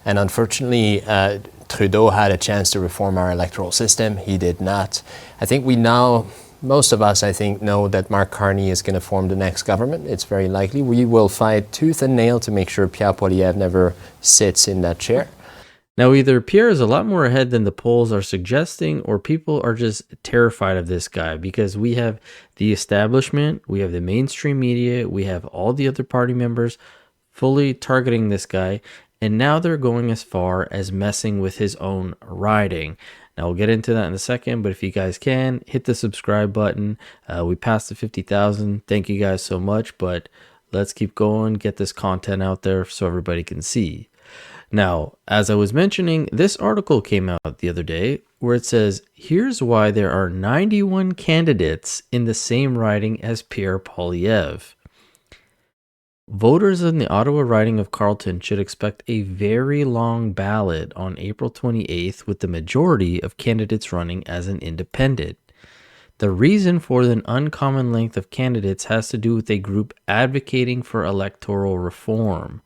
And unfortunately, Trudeau had a chance to reform our electoral system. He did not. I think we now, most of us, I think, know that Mark Carney is going to form the next government. It's very likely. We will fight tooth and nail to make sure Pierre Poilievre never sits in that chair. Now, either Pierre is a lot more ahead than the polls are suggesting, or people are just terrified of this guy, because we have the establishment, we have the mainstream media, we have all the other party members fully targeting this guy, and now they're going as far as messing with his own riding. Now, we'll get into that in a second, but if you guys can, hit the subscribe button. We passed the 50,000. Thank you guys so much, but let's keep going, get this content out there so everybody can see. Now, as I was mentioning, this article came out the other day where it says, here's why there are 91 candidates in the same riding as Pierre Poilievre. Voters in the Ottawa riding of Carlton should expect a very long ballot on April 28th, with the majority of candidates running as an independent. The reason for the uncommon length of candidates has to do with a group advocating for electoral reform.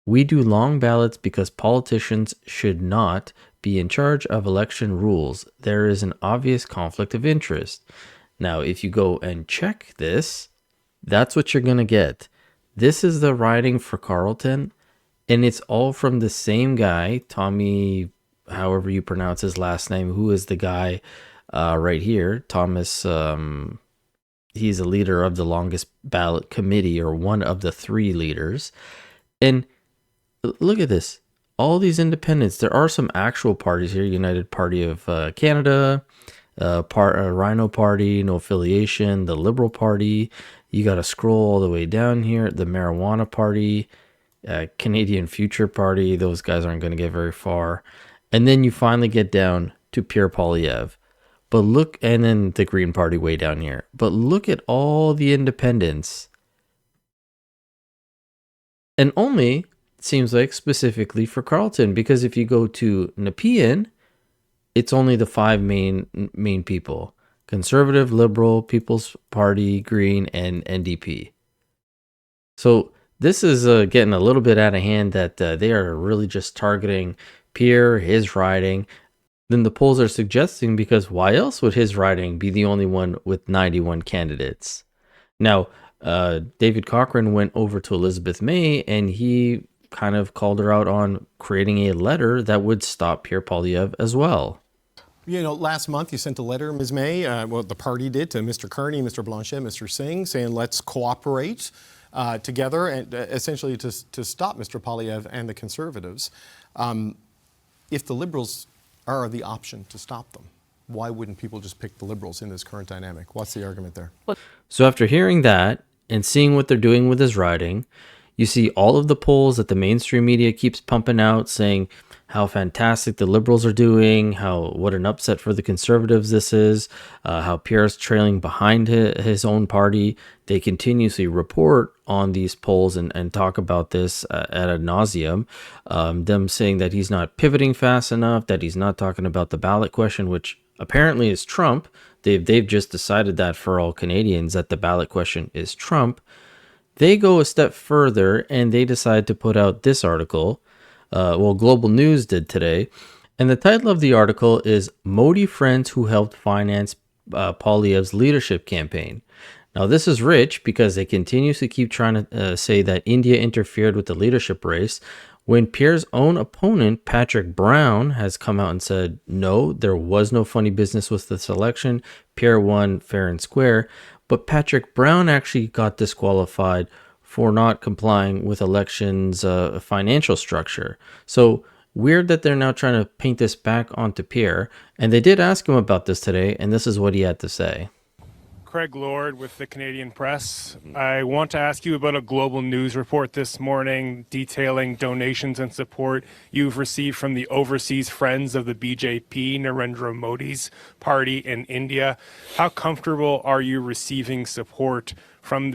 We do long ballots because politicians should not be in charge of election rules. There is an obvious conflict of interest. Now, if you go and check this, that's what you're going to get. This is the riding for Carlton, and it's all from the same guy, Tommy, however you pronounce his last name, who is the guy right here, Thomas. He's a leader of the longest ballot committee, or one of the three leaders. And look at this. All these independents. There are some actual parties here. United Party of Canada, Rhino Party, no affiliation, the Liberal Party. You got to scroll all the way down here. The Marijuana Party, Canadian Future Party. Those guys aren't going to get very far. And then you finally get down to Pierre Poilievre. But look, and then the Green Party way down here. But look at all the independents. And only, it seems like, specifically for Carlton, because if you go to Nepean, it's only the five main people: Conservative, Liberal, People's Party, Green, and NDP. So this is getting a little bit out of hand, that they are really just targeting Pierre, his riding. Then the polls are suggesting, because why else would his riding be the only one with 91 candidates? Now, David Cochrane went over to Elizabeth May, and he kind of called her out on creating a letter that would stop Pierre Poilievre as well. You know, last month you sent a letter, Ms. May, well, the party did, to Mr. Carney, Mr. Blanchet, Mr. Singh, saying let's cooperate together and essentially to stop Mr. Poilievre and the Conservatives. If the Liberals are the option to stop them, why wouldn't people just pick the Liberals in this current dynamic? What's the argument there? So after hearing that and seeing what they're doing with his riding, you see all of the polls that the mainstream media keeps pumping out saying how fantastic the Liberals are doing, what an upset for the Conservatives this is, how Pierre's trailing behind his own party. They continuously report on these polls and talk about this ad nauseum, them saying that he's not pivoting fast enough, that he's not talking about the ballot question, which apparently is Trump. They've just decided that for all Canadians, that the ballot question is Trump. They go a step further and they decide to put out this article. Global News did today. And the title of the article is Modi Friends Who Helped Finance Poilievre's Leadership Campaign. Now, this is rich because they continuously keep trying to say that India interfered with the leadership race, when Pierre's own opponent, Patrick Brown, has come out and said, no, there was no funny business with this election. Pierre won fair and square. But Patrick Brown actually got disqualified for not complying with elections' financial structure. So weird that they're now trying to paint this back onto Pierre. And they did ask him about this today, and this is what he had to say. Craig Lord with the Canadian Press. I want to ask you about a Global News report this morning detailing donations and support you've received from the overseas friends of the BJP, Narendra Modi's party in India. How comfortable are you receiving support from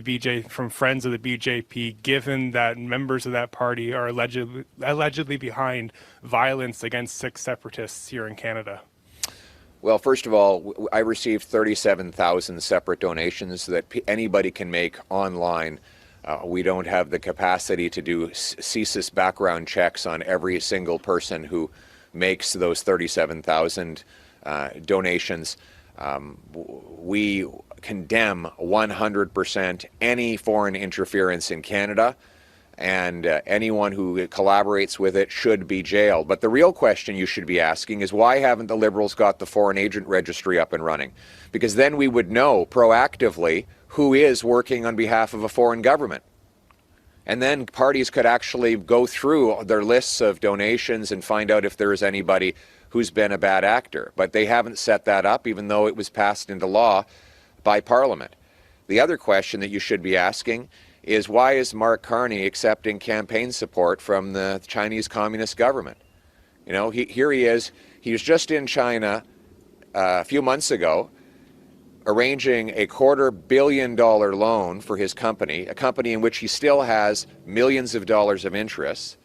from friends of the BJP, given that members of that party are allegedly behind violence against Sikh separatists here in Canada? Well, first of all, I received 37,000 separate donations that anybody can make online We don't have the capacity to do CSIS background checks on every single person who makes those 37,000 donations. We condemn 100% any foreign interference in Canada, and anyone who collaborates with it should be jailed. But the real question you should be asking is, why haven't the Liberals got the foreign agent registry up and running? Because then we would know proactively who is working on behalf of a foreign government. And then parties could actually go through their lists of donations and find out if there is anybody who's been a bad actor. But they haven't set that up, even though it was passed into law by Parliament. The other question that you should be asking is, why is Mark Carney accepting campaign support from the Chinese Communist government? You know, here he is. He was just in China a few months ago, arranging a $250 million loan for his company, a company in which he still has millions of dollars of interest.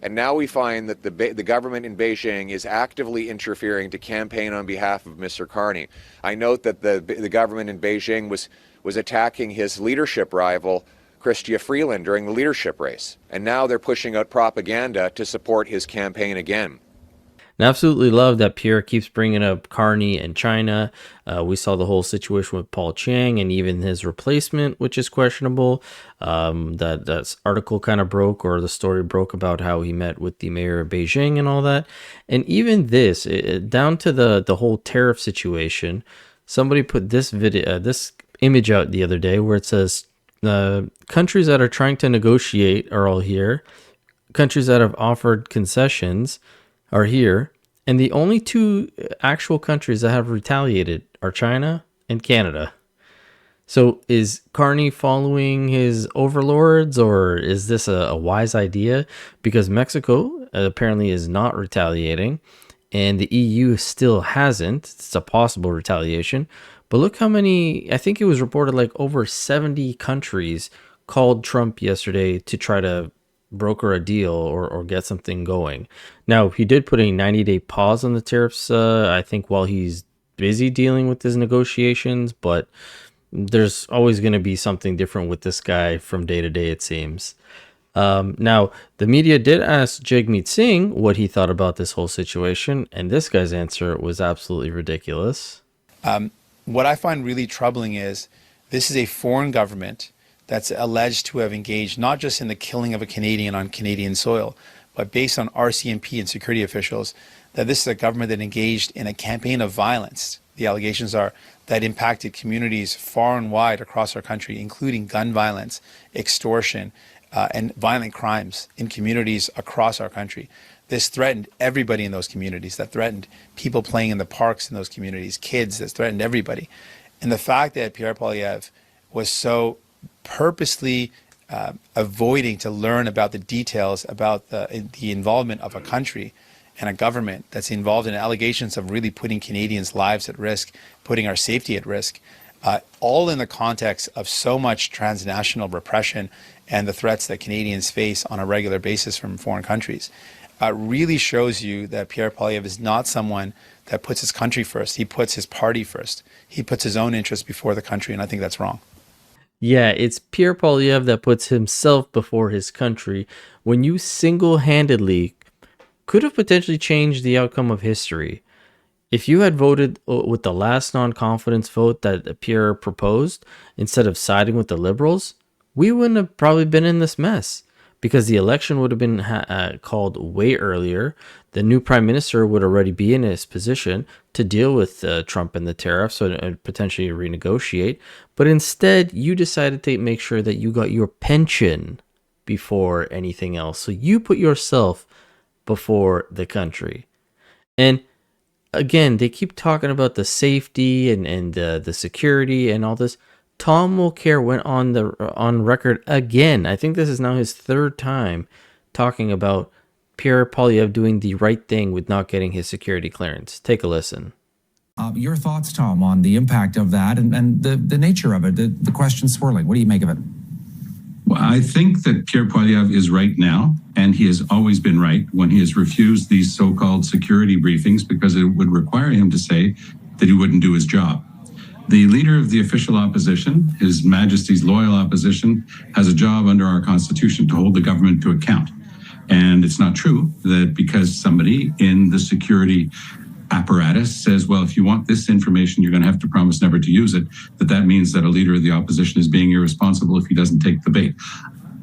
And now we find that the government in Beijing is actively interfering to campaign on behalf of Mr. Carney. I note that the government in Beijing was attacking his leadership rival, Chrystia Freeland, during the leadership race. And now they're pushing out propaganda to support his campaign again. And I absolutely love that Pierre keeps bringing up Carney and China. We saw the whole situation with Paul Chang and even his replacement, which is questionable. That article kind of broke, or the story broke, about how he met with the mayor of Beijing and all that. And even this, down to the whole tariff situation, somebody put this image out the other day where it says, countries that are trying to negotiate are all here. Countries that have offered concessions are here, and the only two actual countries that have retaliated are China and Canada. So is Carney following his overlords, or is this a wise idea? Because Mexico apparently is not retaliating, and the EU still hasn't. It's a possible retaliation. But look how many, I think it was reported like over 70 countries called Trump yesterday to try to broker a deal or get something going. Now, he did put a 90-day pause on the tariffs, I think, while he's busy dealing with his negotiations, but there's always going to be something different with this guy from day to day, it seems. Now, the media did ask Jagmeet Singh what he thought about this whole situation, and this guy's answer was absolutely ridiculous. What I find really troubling is this is a foreign government that's alleged to have engaged not just in the killing of a Canadian on Canadian soil, but based on RCMP and security officials, that this is a government that engaged in a campaign of violence. The allegations are that impacted communities far and wide across our country, including gun violence, extortion, and violent crimes in communities across our country. This threatened everybody in those communities. That threatened people playing in the parks in those communities, kids. That threatened everybody. And the fact that Pierre Poilievre was so purposely avoiding to learn about the details about the involvement of a country and a government that's involved in allegations of really putting Canadians' lives at risk, putting our safety at risk, all in the context of so much transnational repression and the threats that Canadians face on a regular basis from foreign countries, really shows you that Pierre Poilievre is not someone that puts his country first. He puts his party first. He puts his own interests before the country, and I think that's wrong. Yeah, it's Pierre Poilievre that puts himself before his country when you single-handedly could have potentially changed the outcome of history. If you had voted with the last non-confidence vote that Pierre proposed, instead of siding with the Liberals, we wouldn't have probably been in this mess, because the election would have been called way earlier. The new prime minister would already be in his position to deal with Trump and the tariffs and potentially renegotiate. But instead, you decided to make sure that you got your pension before anything else. So you put yourself before the country. And again, they keep talking about the safety and the security and all this. Tom Mulcair went on record again. I think this is now his third time talking about Pierre Poilievre doing the right thing with not getting his security clearance. Take a listen. Your thoughts, Tom, on the impact of that and the nature of it, the question swirling. What do you make of it? Well, I think that Pierre Poilievre is right now, and he has always been right when he has refused these so-called security briefings, because it would require him to say that he wouldn't do his job. The leader of the official opposition, His Majesty's loyal opposition, has a job under our Constitution to hold the government to account. And it's not true that because somebody in the security apparatus says, well, if you want this information, you're going to have to promise never to use it, that means that a leader of the opposition is being irresponsible if he doesn't take the bait.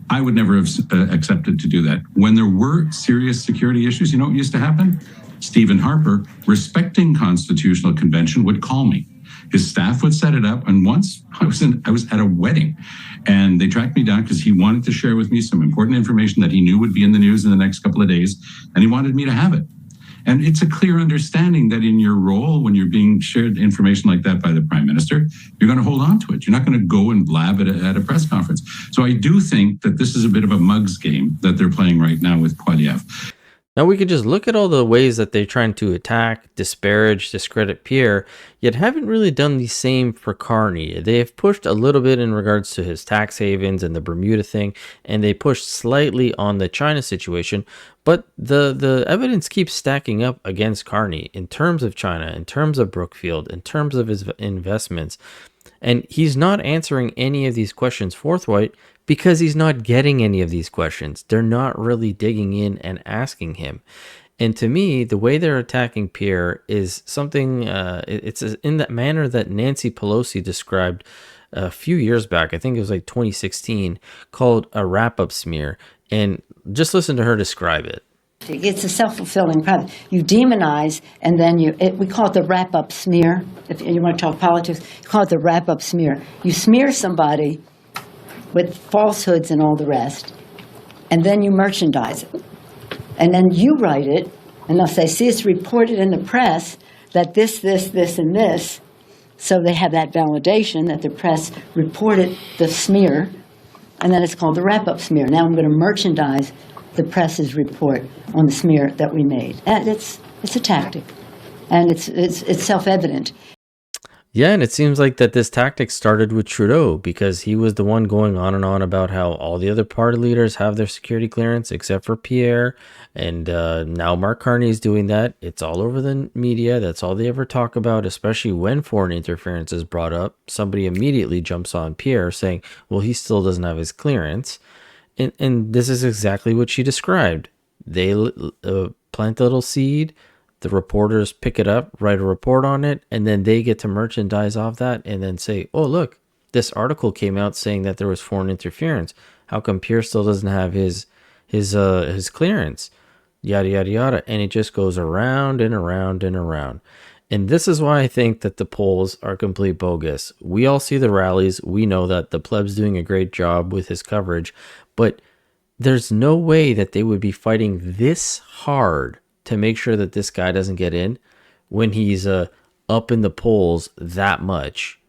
I would never have accepted to do that. When there were serious security issues, you know what used to happen? Stephen Harper, respecting constitutional convention, would call me. His staff would set it up, and once I was at a wedding, and they tracked me down because he wanted to share with me some important information that he knew would be in the news in the next couple of days, and he wanted me to have it. And it's a clear understanding that in your role, when you're being shared information like that by the Prime Minister, you're going to hold on to it. You're not going to go and blab it at a press conference. So I do think that this is a bit of a mugs game that they're playing right now with Poilievre. Now we could just look at all the ways that they're trying to attack, disparage, discredit Pierre, yet haven't really done the same for Carney. They have pushed a little bit in regards to his tax havens and the Bermuda thing, and they pushed slightly on the China situation, but the evidence keeps stacking up against Carney in terms of China, in terms of Brookfield, in terms of his investments. And he's not answering any of these questions forthright because he's not getting any of these questions. They're not really digging in and asking him. And to me, the way they're attacking Pierre is something, it's in that manner that Nancy Pelosi described a few years back. I think it was like 2016, called a wrap-up smear. And just listen to her describe it. It's a self-fulfilling prophecy. You demonize, and then we call it the wrap-up smear. If you want to talk politics, you call it the wrap-up smear. You smear somebody with falsehoods and all the rest, and then you merchandise it. And then you write it, and they'll say, see, it's reported in the press that this, and this, so they have that validation that the press reported the smear, and then it's called the wrap-up smear. Now I'm going to merchandise the press's report on the smear that we made. And it's a tactic, and it's self-evident. Yeah, and it seems like that this tactic started with Trudeau because he was the one going on and on about how all the other party leaders have their security clearance except for Pierre, and now Mark Carney is doing that. It's all over the media. That's all they ever talk about, especially when foreign interference is brought up. Somebody immediately jumps on Pierre saying, well, he still doesn't have his clearance. And this is exactly what she described. They plant a little seed, the reporters pick it up, write a report on it, and then they get to merchandise off that and then say, oh, look, this article came out saying that there was foreign interference. How come Pierre still doesn't have his clearance? Yada, yada, yada. And it just goes around and around and around. And this is why I think that the polls are complete bogus. We all see the rallies. We know that the pleb's doing a great job with his coverage, but there's no way that they would be fighting this hard to make sure that this guy doesn't get in when he's up in the polls that much.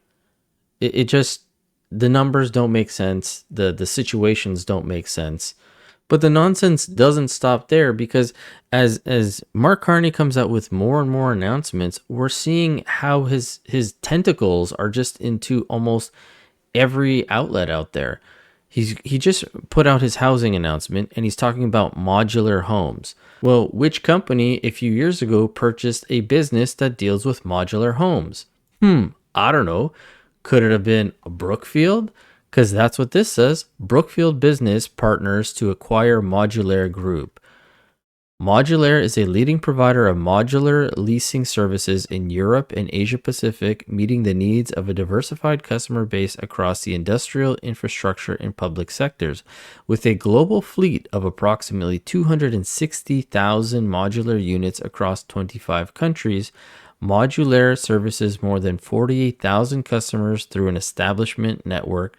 It just, the numbers don't make sense. The situations don't make sense. But the nonsense doesn't stop there, because as Mark Carney comes out with more and more announcements, we're seeing how his tentacles are just into almost every outlet out there. He just put out his housing announcement, and he's talking about modular homes. Well, which company a few years ago purchased a business that deals with modular homes? I don't know. Could it have been Brookfield? Because that's what this says. Brookfield Business partners to acquire Modular Group. Modular is a leading provider of modular leasing services in Europe and Asia Pacific, meeting the needs of a diversified customer base across the industrial, infrastructure, and public sectors. With a global fleet of approximately 260,000 modular units across 25 countries, Modular services more than 48,000 customers through an established network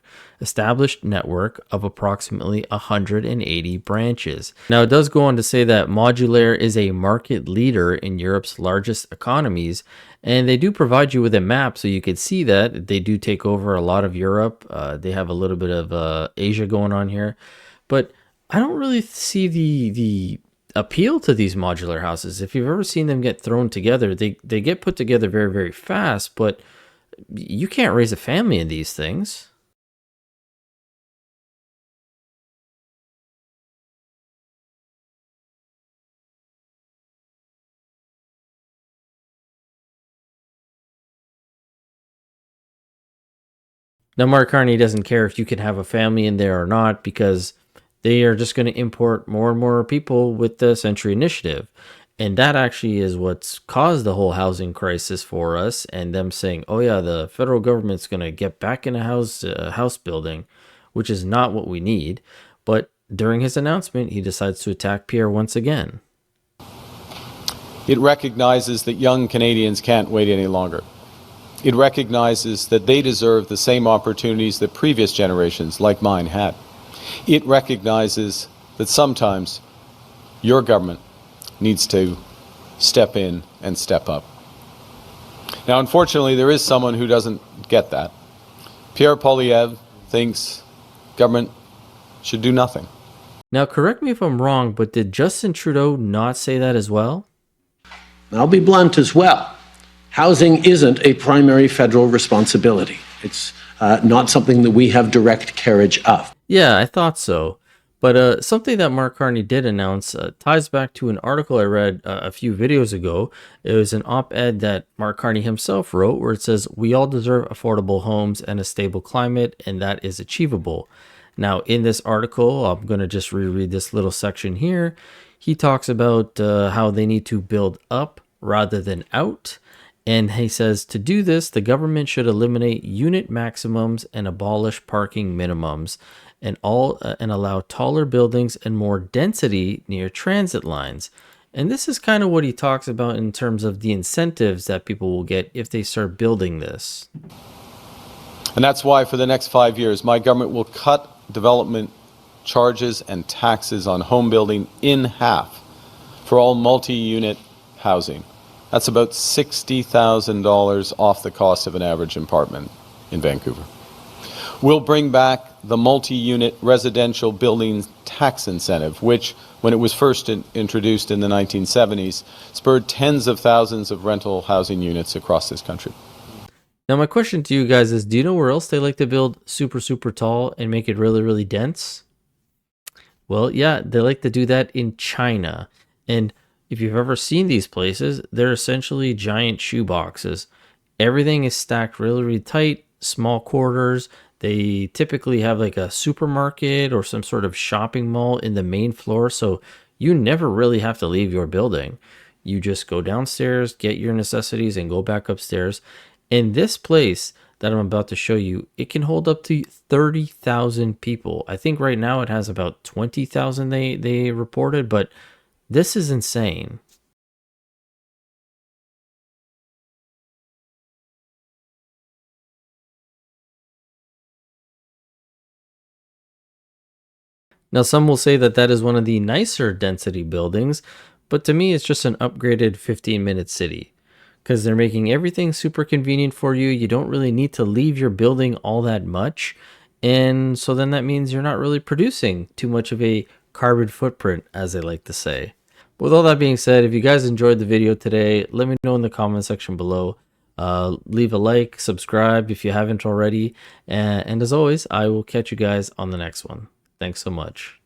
of approximately 180 branches. Now, it does go on to say that Modular is a market leader in Europe's largest economies, and they do provide you with a map so you could see that they do take over a lot of Europe. They have a little bit of Asia going on here, but I don't really see the appeal to these modular houses. If you've ever seen them get thrown together, they get put together very, very fast, but you can't raise a family in these things. Now, Mark Carney doesn't care if you can have a family in there or not, because they are just going to import more and more people with the Century Initiative. And that actually is what's caused the whole housing crisis for us, and them saying, oh yeah, the federal government's going to get back in a house building, which is not what we need. But during his announcement, he decides to attack Pierre once again. It recognizes that young Canadians can't wait any longer. It recognizes that they deserve the same opportunities that previous generations like mine had. It recognizes that sometimes your government needs to step in and step up. Now, unfortunately, there is someone who doesn't get that. Pierre Poilievre thinks government should do nothing. Now, correct me if I'm wrong, but did Justin Trudeau not say that as well? I'll be blunt as well. Housing isn't a primary federal responsibility. It's not something that we have direct carriage of. Yeah, I thought so. But something that Mark Carney did announce ties back to an article I read a few videos ago. It was an op-ed that Mark Carney himself wrote, where it says, we all deserve affordable homes and a stable climate, and that is achievable. Now, in this article, I'm going to just reread this little section here. He talks about how they need to build up rather than out. And he says, to do this, the government should eliminate unit maximums and abolish parking minimums, and allow taller buildings and more density near transit lines. And this is kind of what he talks about in terms of the incentives that people will get if they start building this. And that's why for the next 5 years, my government will cut development charges and taxes on home building in half for all multi-unit housing. That's about $60,000 off the cost of an average apartment in Vancouver. We'll bring back the multi-unit residential building tax incentive, which, when it was first introduced in the 1970s, spurred tens of thousands of rental housing units across this country. Now, my question to you guys is, do you know where else they like to build super, super tall and make it really, really dense? Well, yeah, they like to do that in China. And if you've ever seen these places, they're essentially giant shoeboxes. Everything is stacked really, really tight, small quarters. They typically have like a supermarket or some sort of shopping mall in the main floor, so you never really have to leave your building. You just go downstairs, get your necessities, and go back upstairs. In this place that I'm about to show you, it can hold up to 30,000 people. I think right now it has about 20,000 they reported, but this is insane. Now, some will say that that is one of the nicer density buildings, but to me, it's just an upgraded 15-minute city, because they're making everything super convenient for you. You don't really need to leave your building all that much. And so then that means you're not really producing too much of a carbon footprint, as they like to say. But with all that being said, if you guys enjoyed the video today, let me know in the comment section below. Leave a like, subscribe if you haven't already. And as always, I will catch you guys on the next one. Thanks so much.